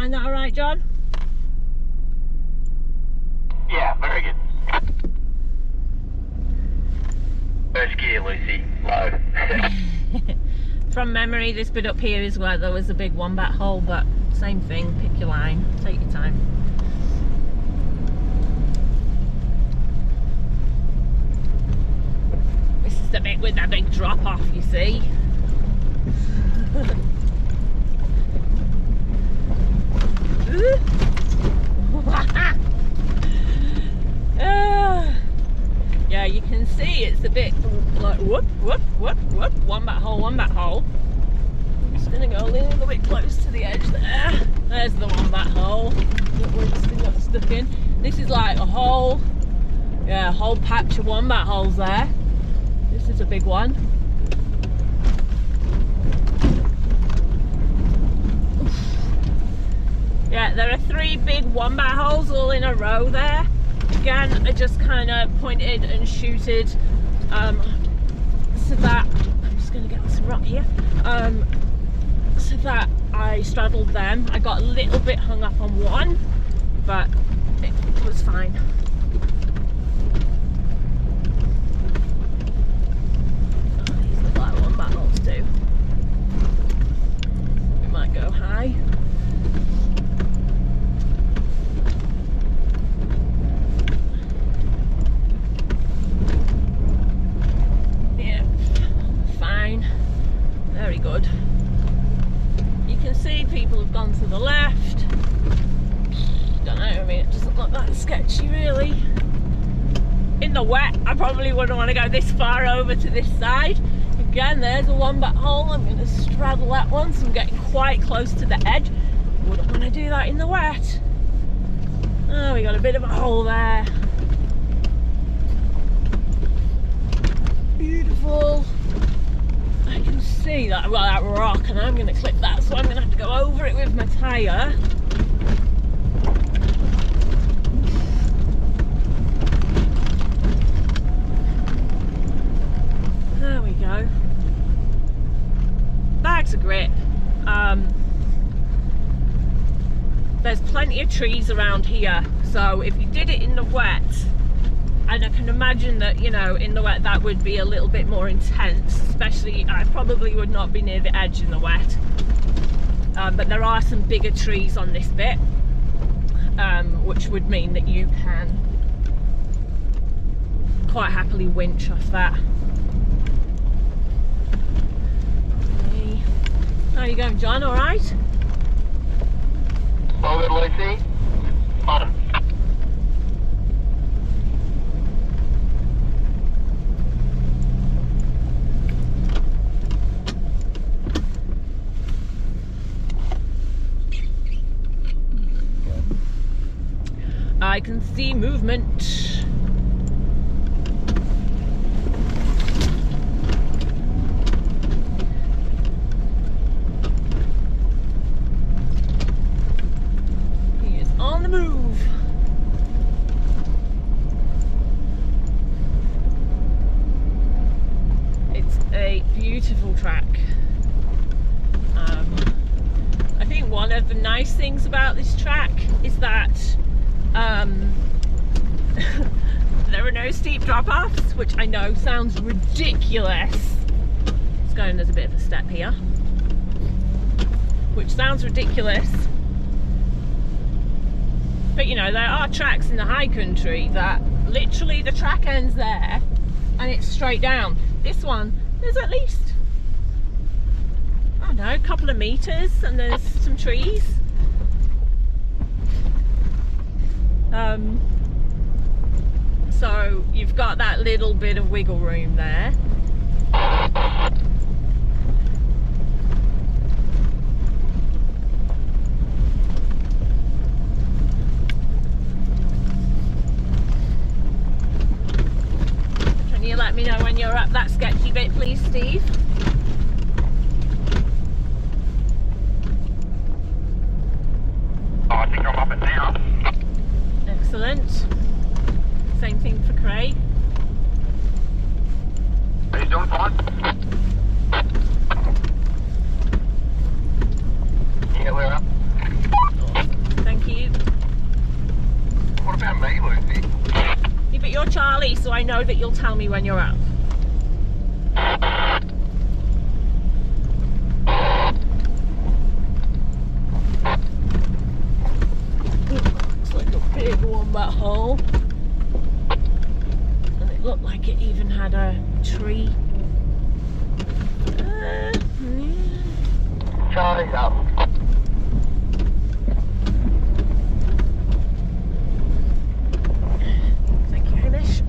find that all right, John? Yeah, very good. First gear, Lucy. Low. From memory, this bit up here is where there was a big wombat hole, but same thing, pick your line, take your time. This is the bit with the big drop off, you see. Yeah, you can see it's a bit like whoop, whoop, whoop, whoop, wombat hole, wombat hole. I'm just gonna go a little bit close to the edge there. There's the wombat hole that we're still stuck in. This is like a whole, yeah, a whole patch of wombat holes there. This is a big one. Yeah, there are 3 big wombat holes all in a row there. Again, I just kind of pointed and shooted so that, I'm just going to get on some rock here, so that I straddled them. I got a little bit hung up on one, but it was fine. Oh, these look like wombat holes too. We might go high. Very good. You can see people have gone to the left. Don't know, I mean, it doesn't look that sketchy really. In the wet, I probably wouldn't want to go this far over to this side. Again, there's a wombat hole. I'm going to straddle that one, so I'm getting quite close to the edge. Wouldn't want to do that in the wet. Oh, we got a bit of a hole there. Beautiful. I can see that I've got that rock and I'm going to clip that, so I'm going to have to go over it with my tyre. There we go. Bags of grip. There's plenty of trees around here, so if you did it in the wet, and I can imagine that, you know, in the wet that would be a little bit more intense, especially I probably would not be near the edge in the wet. But there are some bigger trees on this bit, which would mean that you can quite happily winch off that. Okay. How are you going, John? All right? All good, Lucy. Bottom. I can see movement. He is on the move. It's a beautiful track. I think one of the nice things about this track is that there are no steep drop-offs, which I know sounds ridiculous. Let's go, and there's a bit of a step here, which sounds ridiculous, but you know, there are tracks in the high country that literally the track ends there and it's straight down. This one, there's at least, I don't know, a couple of meters and there's some trees. So you've got that little bit of wiggle room there. Can you let me know when you're up that sketchy bit, please, Steve? Oh, I think I'm up it now. Excellent. Same thing for Craig. know that you'll tell me when you're up. Looks like a big one, that hole. And it looked like it even had a tree. Charlie's up. Thank you, Hamish.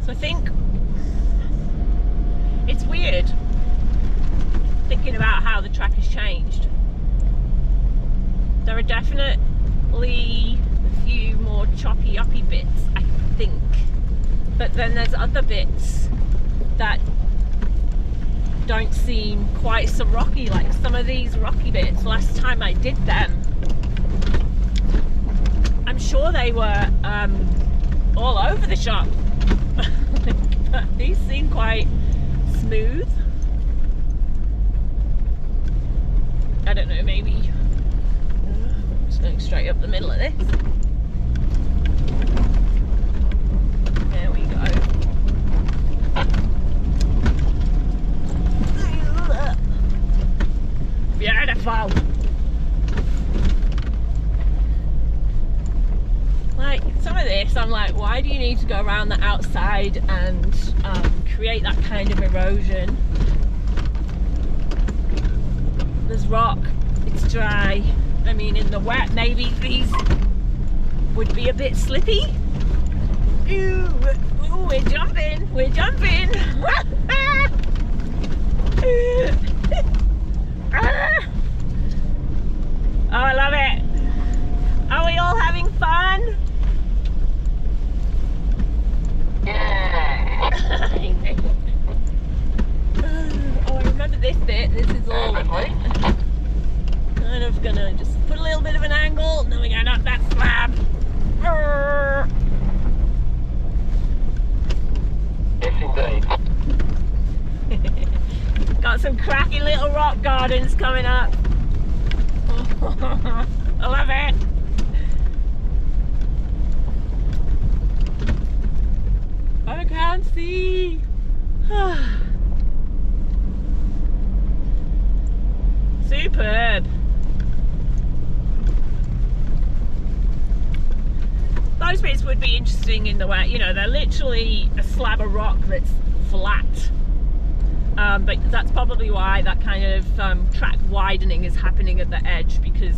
So I think it's weird thinking about how the track has changed. There are definitely a few more choppy uppy bits, I think, but then there's other bits that don't seem quite so rocky, like some of these rocky bits. Last time I did them, I'm sure they were all over the shop. But these seem quite smooth. I don't know, maybe just going straight up the middle of this. There we go. Beautiful. Like some of this, I'm like, why do you need to go around the outside and create that kind of erosion? There's rock, it's dry. I mean, in the wet, maybe these would be a bit slippy. Ooh, ooh, we're jumping, we're jumping. Oh, I love it. Are we all having fun? Yeah. Oh, I remember this bit. This is all kind of gonna just put a little bit of an angle, and then we're going up that slab. Yes, indeed. Got some cracking little rock gardens coming up. I love it. I can't see. Superb. Those bits would be interesting in the way, you know, they're literally a slab of rock that's flat. But that's probably why that kind of track widening is happening at the edge, because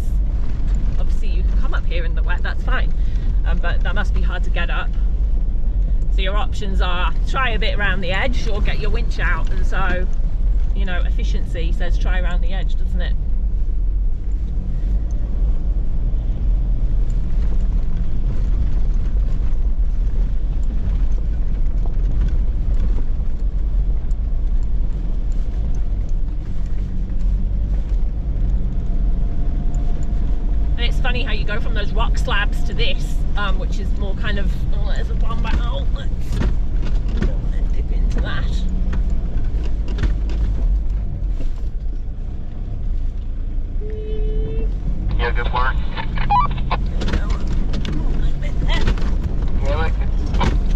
obviously you can come up here in the wet, that's fine. But that must be hard to get up. So your options are try a bit around the edge or get your winch out, and so, you know, efficiency says try around the edge, doesn't it? And it's funny how you go from those rock slabs to this, which is more kind of, oh, there's a bomber. Oh, let's dip into that. Yeah, good work. Yeah, like it.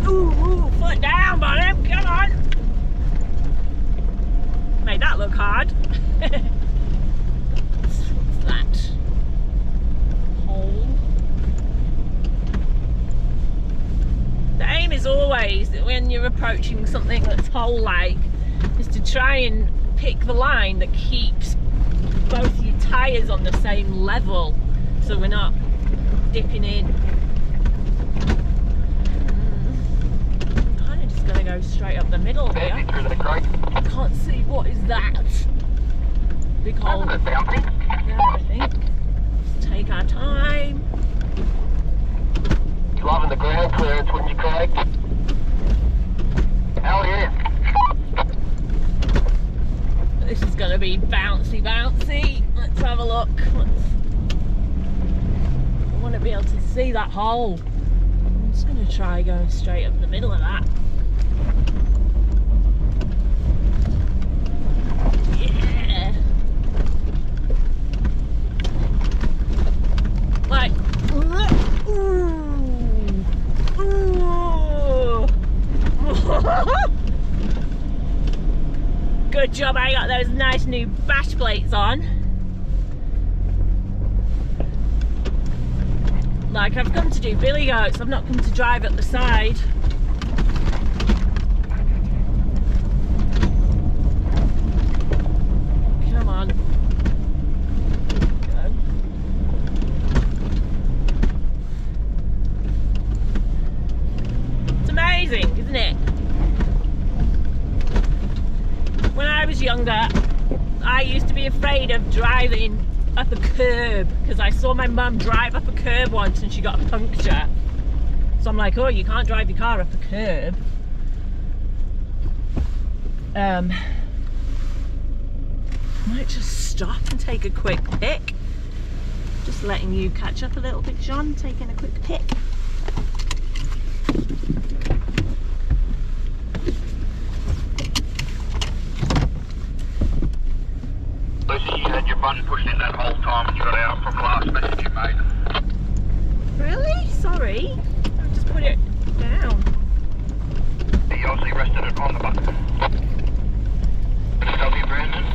Ooh, foot down, buddy. Come on. Made that look hard. What's that? Hole. The aim is always, when you're approaching something that's hole-like, is to try and pick the line that keeps both your tyres on the same level, so we're not dipping in. I'm kind of just going to go straight up the middle here. I can't see, what is that? Big hole. Yeah, I think. Just take our time. You loving the ground clearance, wouldn't you, Craig? to be bouncy. Let's have a look. I want to be able to see that hole. I'm just going to try going straight up the middle of that. Yeah. Like, good job I got those nice new bash plates on. Like, I've come to do billy goats, I've not come to drive up the side. Come on. Go. It's amazing, isn't it? When I was younger, I used to be afraid of driving up a curb because I saw my mum drive up a curb once and she got a puncture. So I'm like, oh, you can't drive your car up a curb. Might just stop and take a quick pic. Just letting you catch up a little bit, John, taking a quick pic. Button pushed in that whole time and you got out from the last message you made. Really? Sorry. I just put it down. You obviously rested it on the button. Stop you, Brandon.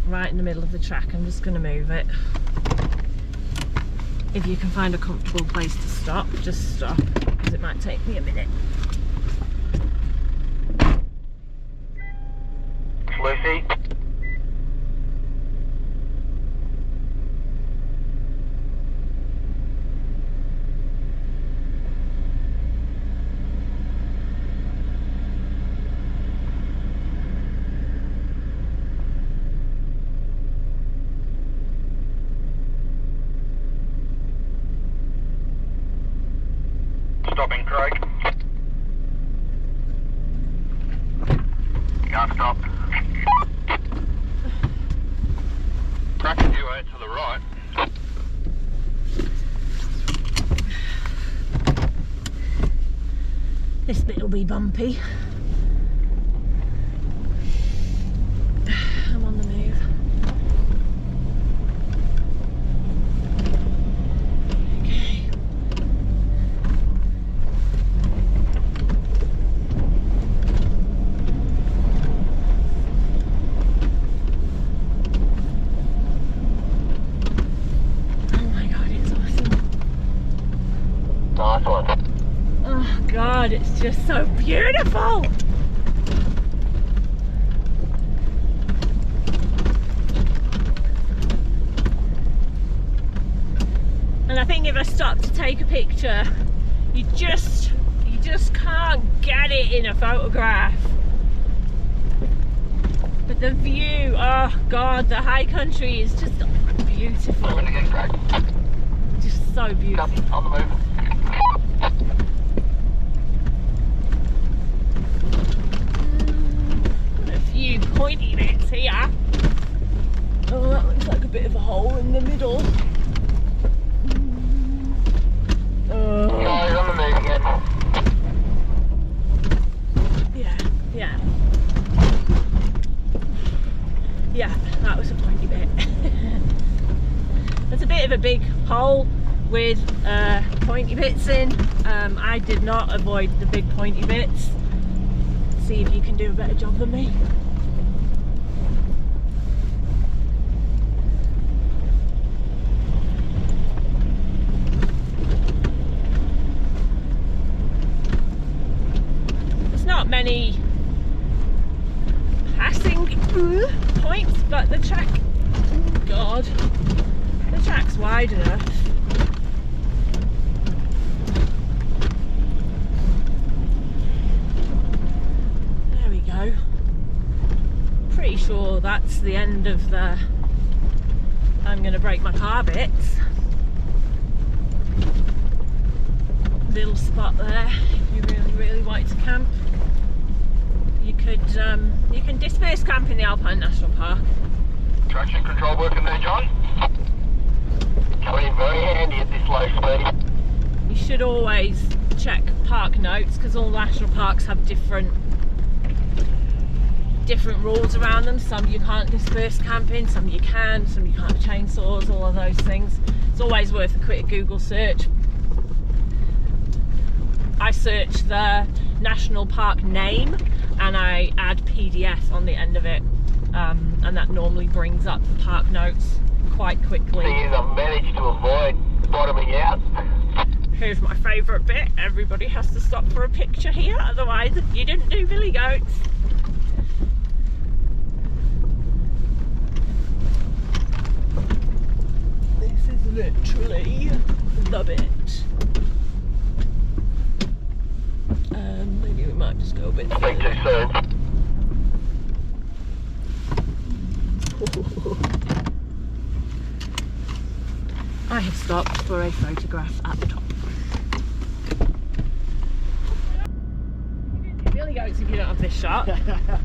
Right in the middle of the track. I'm just going to move it. If you can find a comfortable place to stop, just stop, because it might take me a minute. Lucy. Stopping, Craig. You can't stop. Cracking you out to the right. This bit will be bumpy. I'm on the move. God, it's just so beautiful. And I think if I stop to take a picture, you just can't get it in a photograph. But the view, oh God, the high country is just beautiful. Just so beautiful. On the move. Few pointy bits here. Oh, that looks like a bit of a hole in the middle. Oh, he's on the move again. Yeah, that was a pointy bit. That's a bit of a big hole with pointy bits in. I did not avoid the big pointy bits. See if you can do a better job than me. wide enough. There we go. Pretty sure that's the end of the I'm going to break my car bits. Little spot there if you really wanted to camp. You can disperse camp in the Alpine National Park. Traction control working there, John? Coming in very handy at this low speed. You should always check park notes because all national parks have different rules around them. Some you can't disperse camping, some you can, some you can't have chainsaws, all of those things. It's always worth a quick Google search. I search the national park name and I add PDF on the end of it, and that normally brings up the park notes quite quickly. Thing is, I've managed to avoid bottoming out. Here's my favourite bit. Everybody has to stop for a picture here, otherwise you didn't do billy goats. This is literally the bit. Maybe we might just go a bit Speak too soon. I have stopped for a photograph at the top. You do billy goats if you don't have this shot. Yeah,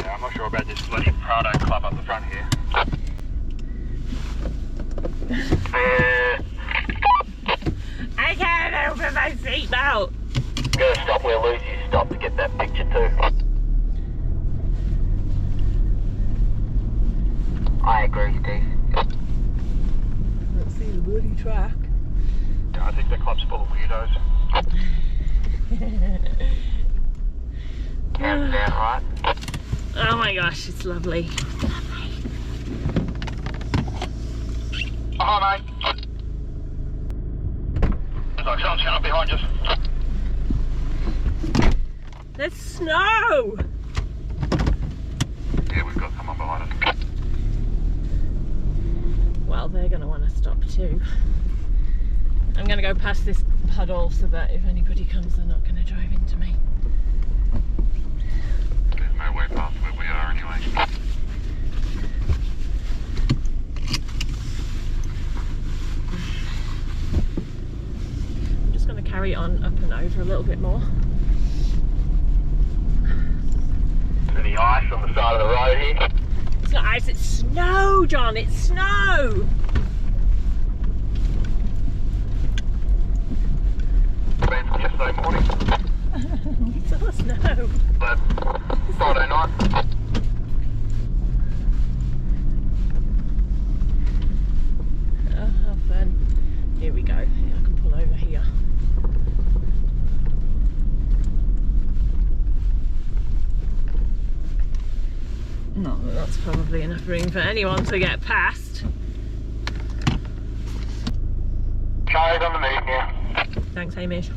I'm not sure about this bloody Prado club up the front here. I can't open my seatbelt. I'm gonna stop where Lucy stopped to get that picture too. I agree, Steve. Let's see the bloody track. Yeah, I think the club's full of weirdos. Hands down, right? Oh my gosh, it's lovely. Oh, mate. Looks like someone's coming up behind us. There's snow! Yeah, we've got someone behind us. Well, they're going to want to stop too. I'm going to go past this puddle so that if anybody comes, they're not going to drive into me. There's no way past where we are anyway. I'm just going to carry on up and over a little bit more. Any ice on the side of the road here? It's not ice, it's snow, John, it's snow! Been from yesterday morning. It's all snow. But Friday night. Oh, how fun. Here we go. I can pull over here. No, that's probably enough room for anyone to get past. Carried on the move now. Thanks, Hamish.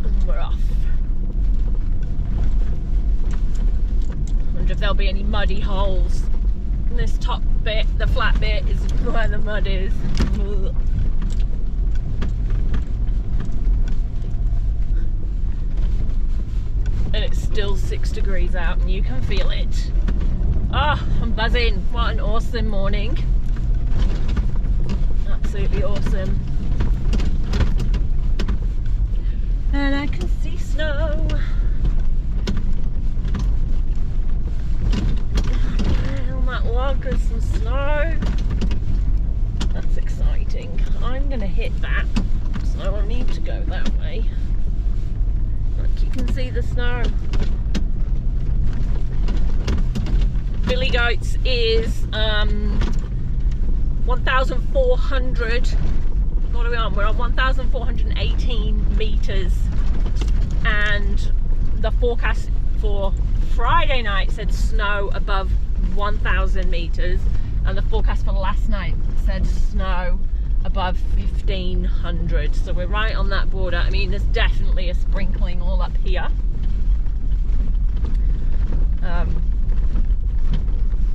And we're off. Wonder if there'll be any muddy holes. And this top bit, the flat bit, is where the mud is. Ugh. And it's still 6 degrees out and you can feel it. Ah, oh, I'm buzzing. What an awesome morning. Absolutely awesome. And I can see snow. On that log there's some snow. That's exciting. I'm going to hit that, so I need to go that way. Look, you can see the snow. Billy Goats is 1,400. What are we on? We're on 1,418 meters, and the forecast for Friday night said snow above 1,000 meters. and the forecast for last night said snow above 1,500, so we're right on that border. I mean, there's definitely a sprinkling all up here.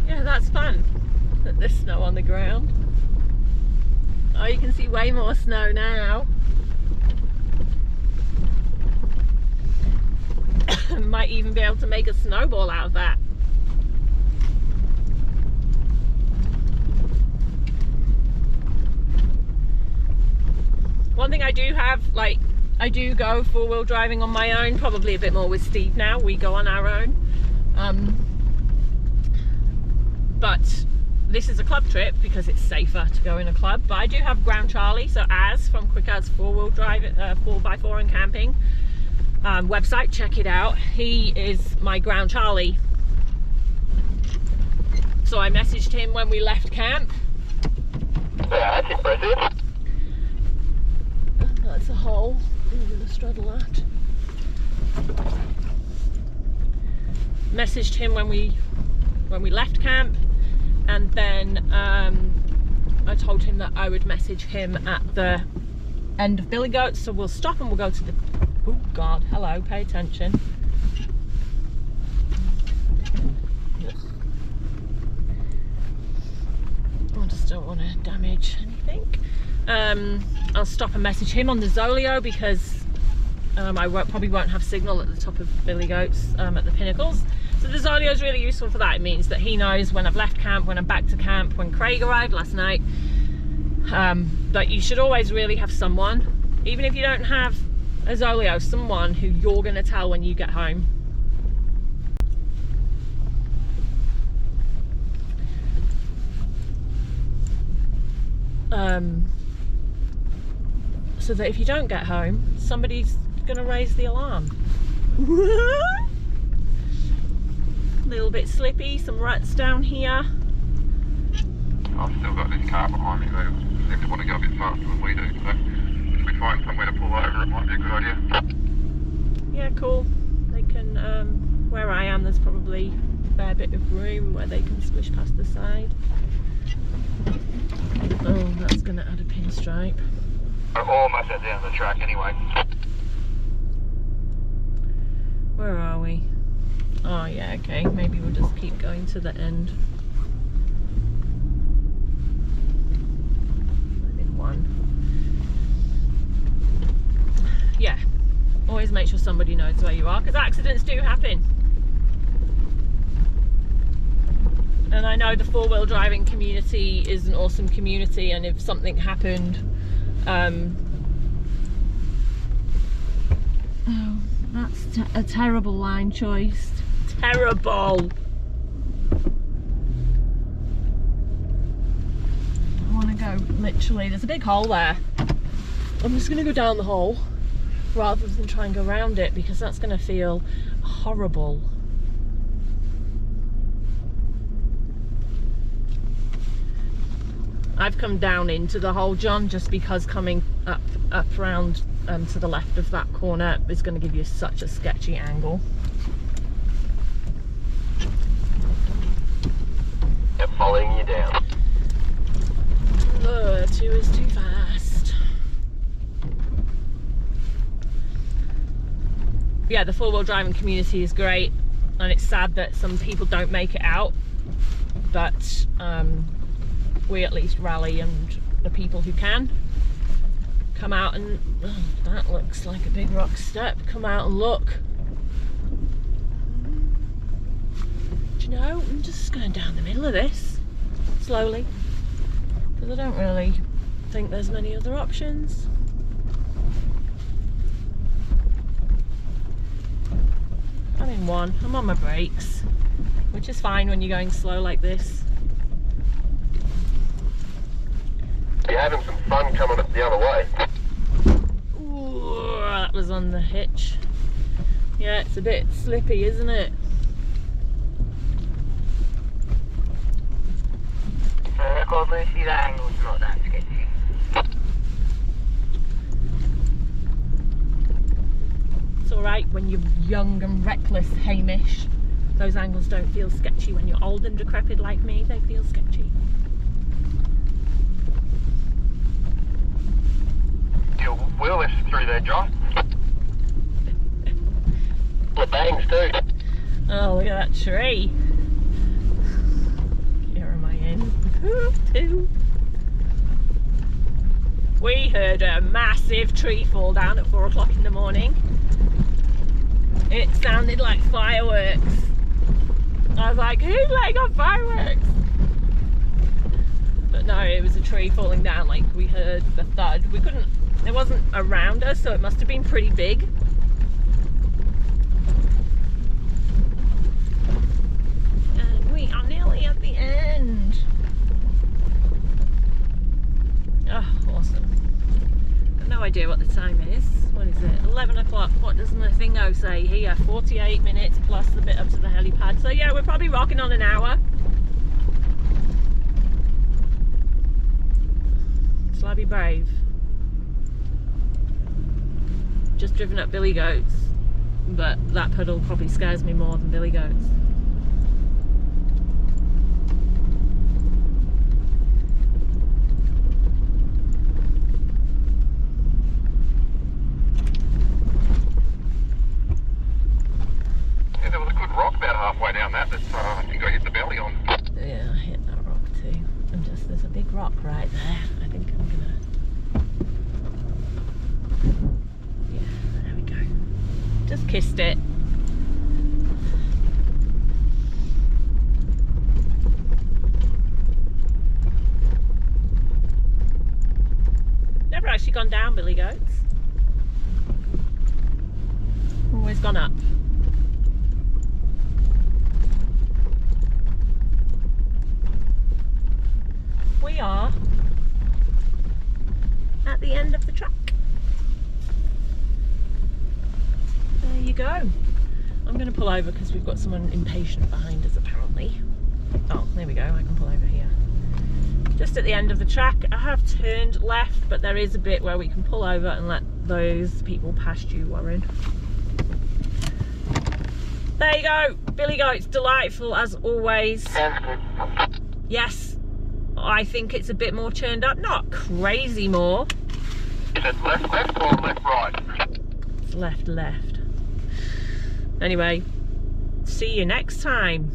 Yeah, that's fun, that there's snow on the ground. Oh, you can see way more snow now. Might even be able to make a snowball out of that. One thing I do have, like, I do go four-wheel driving on my own, probably a bit more with Steve now. We go on our own. But this is a club trip because it's safer to go in a club. But I do have Ground Charlie, so Az from Quick Az 4-wheel drive, 4x4 and camping website, check it out. He is my Ground Charlie. So I messaged him when we left camp. Yeah, that's impressive. That's a hole. I'm gonna straddle that. Messaged him when we left camp, and then I told him that I would message him at the end of Billy Goats. So we'll stop and we'll go to the. Oh God! Hello. Pay attention. I just don't want to damage anything. I'll stop and message him on the Zoleo because I probably won't have signal at the top of Billy Goats at the pinnacles. So the Zoleo is really useful for that. It means that he knows when I've left camp, when I'm back to camp, when Craig arrived last night. But you should always really have someone, even if you don't have a Zoleo, someone who you're going to tell when you get home. So that if you don't get home, somebody's going to raise the alarm. A little bit slippy, some ruts down here. I've still got this car behind me. They seem to want to go a bit faster than we do, so if we find somewhere to pull over, it might be a good idea. Yeah, cool. They can, where I am, there's probably a fair bit of room where they can squish past the side. Oh, that's going to add a pinstripe. We're almost at the end of the track anyway. Where are we? Oh yeah, okay, maybe we'll just keep going to the end. I'm in one. Yeah, always make sure somebody knows where you are, because accidents do happen. And I know the four-wheel driving community is an awesome community, and if something happened, oh, that's a terrible line choice. Terrible. I want to go literally, there's a big hole there. I'm just going to go down the hole rather than try and go around it, because that's going to feel horrible. I've come down into the hole, John, just because coming up round to the left of that corner is going to give you such a sketchy angle. Yep, following you down. 2 is too fast. Yeah, the four-wheel driving community is great, and it's sad that some people don't make it out, but we at least rally, and the people who can come out and oh, that looks like a big rock step. Come out and look. Do you know, I'm just going down the middle of this slowly because I don't really think there's many other options. I'm in one. I'm on my brakes, which is fine when you're going slow like this. You're having some fun coming up the other way. Ooh, that was on the hitch. Yeah, it's a bit slippy, isn't it? Record Lucy, that angle's not that sketchy. It's alright when you're young and reckless, Hamish. Those angles don't feel sketchy when you're old and decrepit like me. They feel sketchy. Your wheel is through there, John. The bangs too. Oh, look at that tree. Here am I in. Too. We heard a massive tree fall down at 4 o'clock in the morning. It sounded like fireworks. I was like, who's letting off fireworks? But no, it was a tree falling down. Like, we heard the thud. We couldn't, it wasn't around us, so it must have been pretty big. And we are nearly at the end. Oh, awesome. I've no idea what the time is. What is it? 11 o'clock. What does my thingo say here? 48 minutes plus the bit up to the helipad. So yeah, we're probably rocking on an hour. Slabby brave. Just driven up billy goats, but that puddle probably scares me more than billy goats. Halfway down that, I think I hit the belly on. Yeah, I hit that rock too. And just there's a big rock right there. I think I'm gonna. Yeah, there we go. Just kissed it. Never actually gone down billy goats. Always gone up. We are at the end of the track. There you go. I'm going to pull over because we've got someone impatient behind us apparently. Oh, there we go. I can pull over here. Just at the end of the track. I have turned left, but there is a bit where we can pull over and let those people past you, Warren. There you go. Billy goats, delightful as always. Yes. I think it's a bit more churned up, not crazy more. Is it left or left right? It's left. Anyway, see you next time.